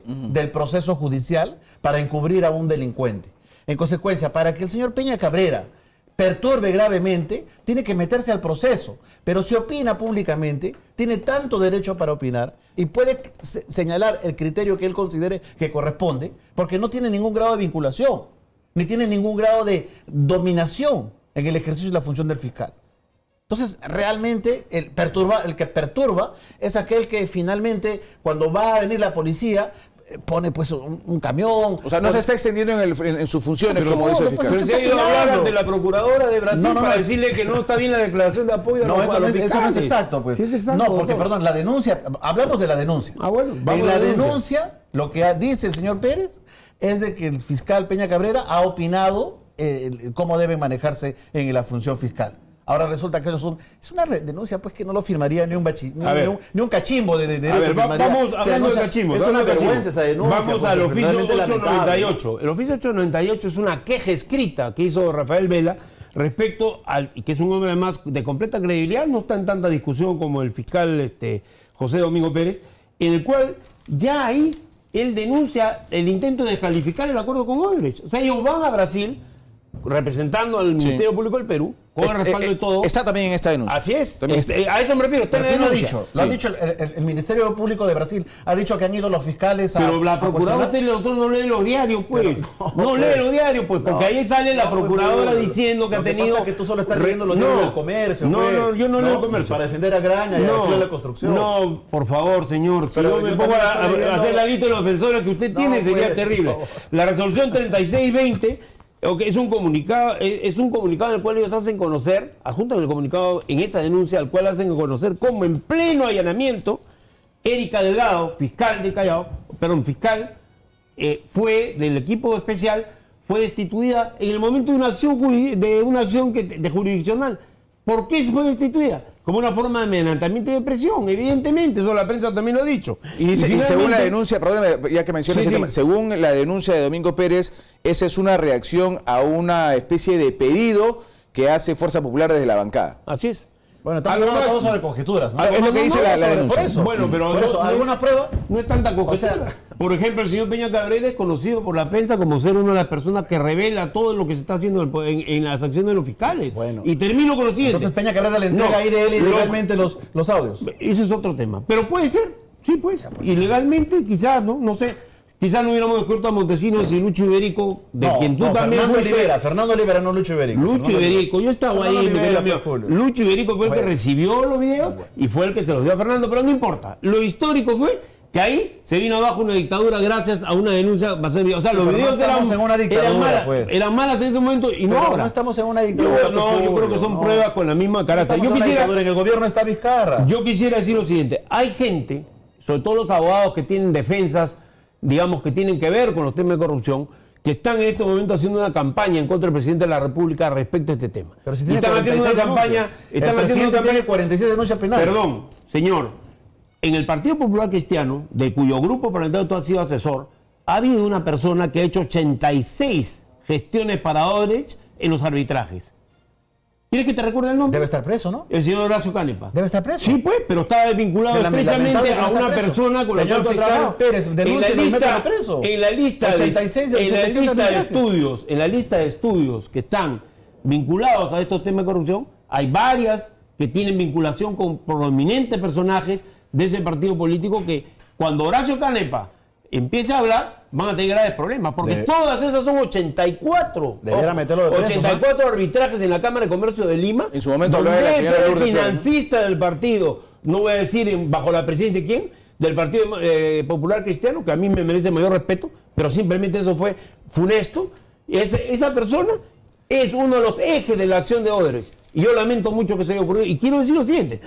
del proceso judicial para encubrir a un delincuente. En consecuencia, para que el señor Peña Cabrera perturbe gravemente, tiene que meterse al proceso. Pero si opina públicamente, tiene tanto derecho para opinar y puede señalar el criterio que él considere que corresponde, porque no tiene ningún grado de vinculación, ni tiene ningún grado de dominación en el ejercicio de la función del fiscal. Entonces, realmente, el que perturba es aquel que finalmente, cuando va a venir la policía, pone pues un camión. O sea, no se está extendiendo en sus funciones, como dice el fiscal. Pero se ha ido a hablar ante la procuradora de Brasil para decirle que no está bien la declaración de apoyo a los fiscales. Eso no es exacto, pues. Sí es exacto, no, porque, perdón, la denuncia, hablamos de la denuncia. Bueno, vamos en la denuncia, lo que dice el señor Pérez es de que el fiscal Peña Cabrera ha opinado cómo deben manejarse en la función fiscal. Ahora resulta que eso es una denuncia pues que no lo firmaría ni un cachimbo de derecho. Vamos hablando de cachimbo. Es una vergüenza esa denuncia. Vamos al oficio 898. El oficio 898 es una queja escrita que hizo Rafael Vela respecto al, que es un hombre además de completa credibilidad, no está en tanta discusión como el fiscal José Domingo Pérez, en el cual ya ahí él denuncia el intento de descalificar el acuerdo con Odebrecht. O sea, ellos van a Brasil representando al Ministerio Público del Perú, con el respaldo de todo. Está también en esta denuncia. Así es. A eso me refiero. Está en la denuncia. Lo ha dicho el Ministerio Público de Brasil. Ha dicho que han ido los fiscales a... Pero la procuradora, el doctor no lee los diarios, pues. No lee los diarios, pues. Porque ahí sale la procuradora diciendo que ha tenido... Pasa que tú solo estás leyendo los diarios del comercio. No, yo no leo el comercio. Para defender a Graña y a la construcción. No, por favor, señor. Si yo me pongo a hacer la lista de los ofensores que usted tiene, sería terrible. La resolución 3620... es un comunicado en el cual ellos hacen conocer, adjuntan el comunicado en esa denuncia, al cual hacen conocer cómo en pleno allanamiento, Erika Delgado, fiscal de Callao, fue del equipo especial, fue destituida en el momento de una acción jurisdiccional. ¿Por qué se fue destituida? Como una forma de amenazamiento y de presión, evidentemente, eso la prensa también lo ha dicho. Y según la denuncia, perdón, ya que mencionas ese tema, según la denuncia de Domingo Pérez, esa es una reacción a una especie de pedido que hace Fuerza Popular desde la bancada. Así es. Bueno, estamos hablando todo sobre conjeturas, ¿no? Es lo que dice la denuncia. Por eso. Bueno, pero por eso, ¿alguna prueba? No es tanta conjetura. Por ejemplo, el señor Peña Cabrera es conocido por la prensa como ser una de las personas que revela todo lo que se está haciendo en las acciones de los fiscales. Bueno. Y termino con lo siguiente. Entonces Peña Cabrera le entrega ahí de él ilegalmente los audios. Ese es otro tema. Pero puede ser, sí, pues. Ilegalmente, quizás, no sé. Quizás no hubiéramos descubierto a Montesinos y Lucho Iberico, quien tú también... Fernando Olivera, no Lucho Iberico. Lucho Iberico, yo estaba ahí, Lucho Iberico fue el que recibió los videos y fue el que se los dio a Fernando, pero no importa. Lo histórico fue que ahí se vino abajo una dictadura gracias a una denuncia. O sea, los videos eran malas en ese momento y no ahora. No estamos en una dictadura. Yo creo que son pruebas con la misma carácter. En el gobierno está Vizcarra. Yo quisiera decir lo siguiente. Hay gente, sobre todo los abogados que tienen defensas, digamos, que tienen que ver con los temas de corrupción, que están en este momento haciendo una campaña en contra del presidente de la República respecto a este tema. Pero si están haciendo una campaña, tiene 46 denuncias penales. Perdón, señor, en el Partido Popular Cristiano, de cuyo grupo parlamentario tú has sido asesor, ha habido una persona que ha hecho 86 gestiones para Odebrecht en los arbitrajes. ¿Quieres que te recuerde el nombre? Debe estar preso, ¿no? El señor Horacio Canepa. Debe estar preso. Sí, pues, pero está vinculado estrechamente a una persona con la cual ha trabajado. Pérez, en la lista de estudios que están vinculados a estos temas de corrupción, hay varias que tienen vinculación con prominentes personajes de ese partido político que cuando Horacio Canepa empiece a hablar, van a tener graves problemas, porque todas esas son 84 arbitrajes en la Cámara de Comercio de Lima. En su momento hablaba de la señora Lourdes Flores, financista del partido, no voy a decir bajo la presidencia de quién, del Partido Popular Cristiano, que a mí me merece mayor respeto, pero simplemente eso fue funesto. Esa persona es uno de los ejes de la acción de Odebrecht. Y yo lamento mucho que se haya ocurrido. Y quiero decir lo siguiente,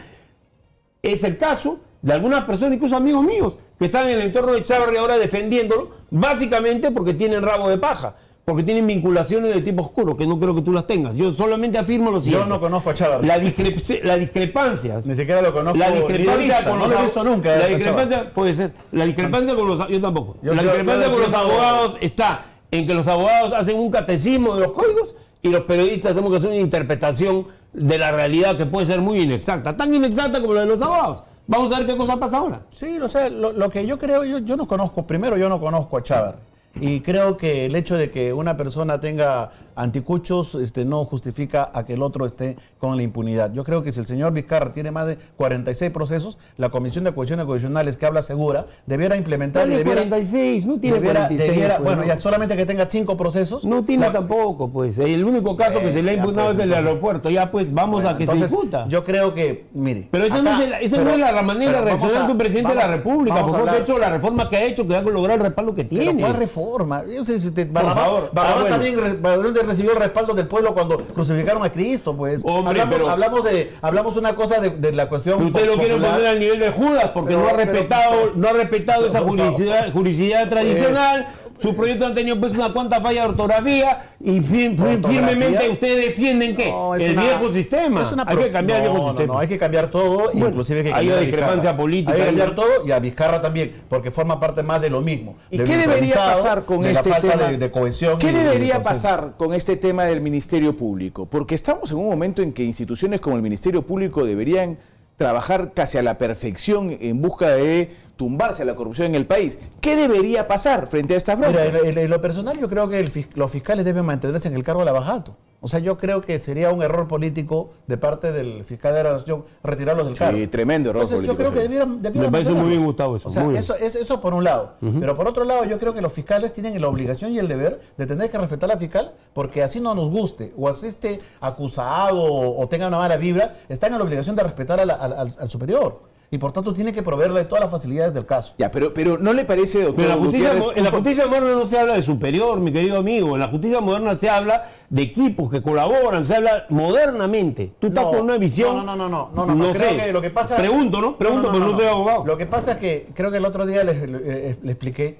es el caso de algunas personas, incluso amigos míos, que están en el entorno de Chávarri ahora defendiéndolo, básicamente porque tienen rabo de paja, porque tienen vinculaciones de tipo oscuro, que no creo que tú las tengas. Yo solamente afirmo lo siguiente. Yo no conozco a Chávarri. La discrepancia. Ni siquiera lo conozco. La discrepancia con no lo he visto nunca. La discrepancia puede ser. La discrepancia con los... Yo tampoco. La discrepancia con los abogados está en que los abogados hacen un catecismo de los códigos y los periodistas tenemos que hacer una interpretación de la realidad que puede ser muy inexacta. Tan inexacta como la de los abogados. Vamos a ver qué cosa pasa ahora. Sí, o sea, lo que yo creo, yo no conozco, primero yo no conozco a Chávarri. Y creo que el hecho de que una persona tenga anticuchos no justifica a que el otro esté con la impunidad. Yo creo que si el señor Vizcarra tiene más de 46 procesos, la Comisión de Acusaciones Constitucionales que habla segura debiera implementar... No tiene 46, no tiene 46. Pues, bueno, ya solamente que tenga 5 procesos... No tiene tampoco, pues. El único caso que se le ha impugnado es el del aeropuerto. Ya, pues, vamos a que se discuta. Yo creo que, mire... Pero esa no es la manera de reaccionar de un presidente de la República. Porque de hecho, la reforma que ha hecho, que ha logrado el respaldo que tiene. Pero ¿cuál reforma? Barrabás también recibió el respaldo del pueblo cuando crucificaron a Cristo, pues. Hombre, hablamos una cosa de la cuestión. Usted lo quiere poner al nivel de Judas porque no ha respetado esa juridicidad tradicional. Sus proyectos han tenido pues una cuanta falla de ortografía y firmemente ustedes defienden ¿qué? No, el viejo sistema. Hay que cambiar el viejo sistema. No, hay que cambiar todo, bueno, inclusive hay que cambiar hay discrepancia política. Hay que cambiar todo y a Vizcarra también, porque forma parte más de lo mismo. ¿Y qué debería pasar con este tema de cohesión? ¿Qué debería pasar con este tema del Ministerio Público? Porque estamos en un momento en que instituciones como el Ministerio Público deberían trabajar casi a la perfección en busca de tumbarse a la corrupción en el país. ¿Qué debería pasar frente a estas broncas? Mira, en lo personal yo creo que los fiscales deben mantenerse en el cargo de abajato. O sea, yo creo que sería un error político de parte del fiscal de la Nación retirarlos del cargo. Sí, tremendo error político. Yo creo que debieran me parece muy bien, Gustavo, eso. O sea, eso por un lado. Pero por otro lado, yo creo que los fiscales tienen la obligación y el deber de tener que respetar al fiscal, porque así no nos guste, o así esté acusado o tenga una mala vibra, están en la obligación de respetar al superior. Y por tanto tiene que proveerle todas las facilidades del caso. Ya, pero ¿no le parece, doctor? Pero en la justicia moderna no se habla de superior, mi querido amigo. En la justicia moderna se habla de equipos que colaboran, se habla modernamente. Tú estás con una visión... No creo que lo que pasa... Pregunto, pero no soy abogado. Lo que pasa es que creo que el otro día le expliqué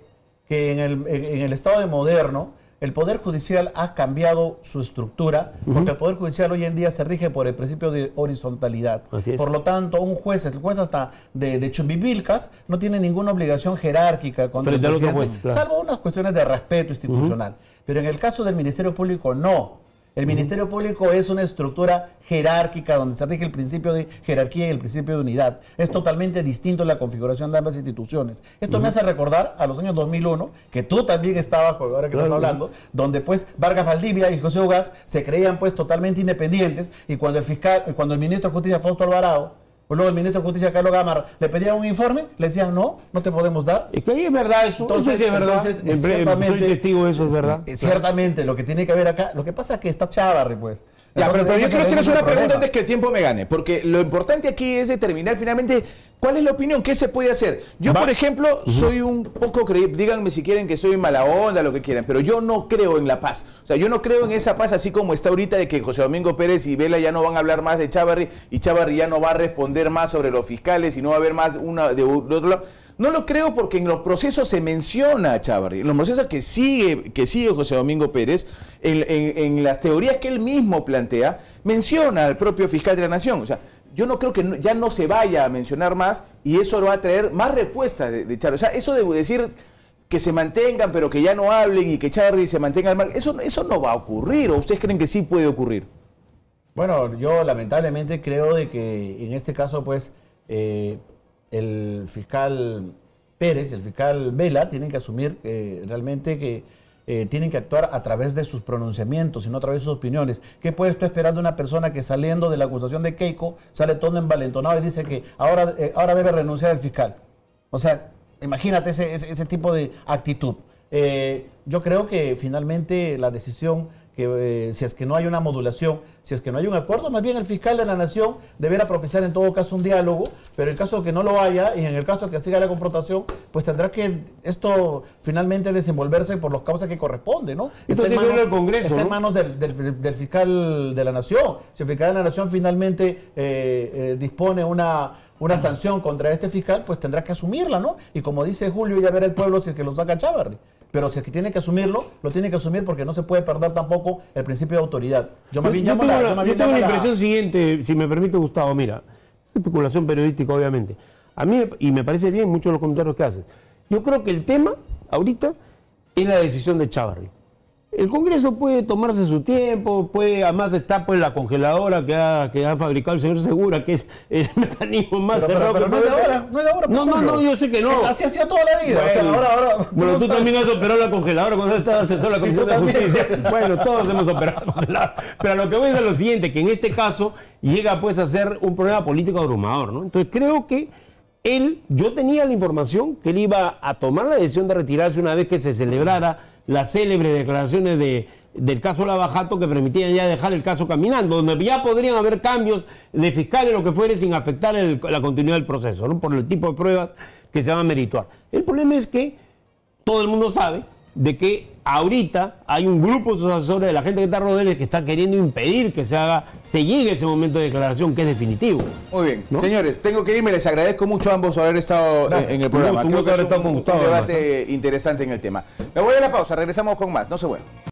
que en el Estado de moderno el Poder Judicial ha cambiado su estructura, porque el Poder Judicial hoy en día se rige por el principio de horizontalidad. Por lo tanto, el juez hasta de Chumbivilcas no tiene ninguna obligación jerárquica contra el presidente, salvo unas cuestiones de respeto institucional. Pero en el caso del Ministerio Público, no. El Ministerio Público es una estructura jerárquica donde se rige el principio de jerarquía y el principio de unidad. Es totalmente distinto la configuración de ambas instituciones. Esto me hace recordar a los años 2001, que tú también estabas, ahora que estás hablando, donde pues Vargas Valdivia y José Ugaz se creían pues totalmente independientes, y cuando el ministro de Justicia Fausto Alvarado, luego el ministro de Justicia Carlos Gámara le pedía un informe, le decían no te podemos dar. Es que ahí es verdad eso. Entonces es verdad. Ciertamente, soy testigo de eso, es verdad. Ciertamente, lo que tiene que haber acá, lo que pasa es que está Chávarri, pues. Ya, pero yo quiero hacerles una pregunta antes que el tiempo me gane, porque lo importante aquí es determinar finalmente cuál es la opinión, qué se puede hacer. Yo, por ejemplo, soy un poco creíble, díganme si quieren que soy mala onda, lo que quieran, pero yo no creo en la paz. O sea, yo no creo en esa paz así como está ahorita, de que José Domingo Pérez y Vela ya no van a hablar más de Chávarri, y Chávarri ya no va a responder más sobre los fiscales, y no va a haber más una de otro lado. No lo creo, porque en los procesos se menciona a Chávarri, en los procesos que sigue José Domingo Pérez, en las teorías que él mismo plantea, menciona al propio fiscal de la Nación. O sea, yo no creo que ya no se vaya a mencionar más, y eso va a traer más respuestas de Chávarri. O sea, eso de decir que se mantengan, pero que ya no hablen, y que Chávarri se mantenga al margen, eso no va a ocurrir. ¿O ustedes creen que sí puede ocurrir? Bueno, yo lamentablemente creo de que en este caso, pues, el fiscal Pérez, el fiscal Vela, tienen que asumir realmente que tienen que actuar a través de sus pronunciamientos y no a través de sus opiniones. ¿Qué puede estar esperando una persona que, saliendo de la acusación de Keiko, sale todo envalentonado y dice que ahora debe renunciar el fiscal? O sea, imagínate ese tipo de actitud. Yo creo que finalmente la decisión, que si es que no hay una modulación, si es que no hay un acuerdo, más bien el fiscal de la Nación deberá propiciar en todo caso un diálogo, pero en el caso de que no lo haya, y en el caso de que siga la confrontación, pues tendrá que esto finalmente desenvolverse por las causas que corresponde, ¿no? Está en manos del fiscal de la Nación. Si el fiscal de la Nación finalmente dispone una sanción contra este fiscal, pues tendrá que asumirla, ¿no? Y como dice Julio, ya verá el pueblo si es que lo saca Chávarri. Pero si es que tiene que asumirlo, lo tiene que asumir, porque no se puede perder tampoco el principio de autoridad. Yo tengo la impresión siguiente, si me permite, Gustavo, mira, es especulación periodística, obviamente. A mí, y me parece bien muchos de los comentarios que haces, yo creo que el tema, ahorita, es la decisión de Chávarri. El Congreso puede tomarse su tiempo, además está pues la congeladora que ha fabricado el señor Segura, que es el mecanismo más cerrado. Pero no es de ahora. No, yo sé que no. Así ha sido toda la vida. Bueno, o sea, ahora bueno, tú también has operado la congeladora cuando estabas asesor de la Comisión de Justicia. Bueno, todos hemos operado la congeladora. Pero a lo que voy es a lo siguiente, que en este caso llega pues a ser un problema político abrumador, ¿no? Entonces creo que yo tenía la información que él iba a tomar la decisión de retirarse una vez que se celebrara las célebres declaraciones del caso Lavajato, que permitían ya dejar el caso caminando, donde ya podrían haber cambios de fiscales, lo que fuere, sin afectar la continuidad del proceso, ¿no? Por el tipo de pruebas que se van a merituar. El problema es que todo el mundo sabe de que ahorita hay un grupo de sus asesores de la gente que está rodeada que está queriendo impedir que se llegue a ese momento de declaración que es definitivo. Muy bien. ¿No? Señores, tengo que irme. Les agradezco mucho a ambos haber estado en el programa. Creo que es un debate interesante en el tema. Me voy a la pausa. Regresamos con más. No se vuelvan.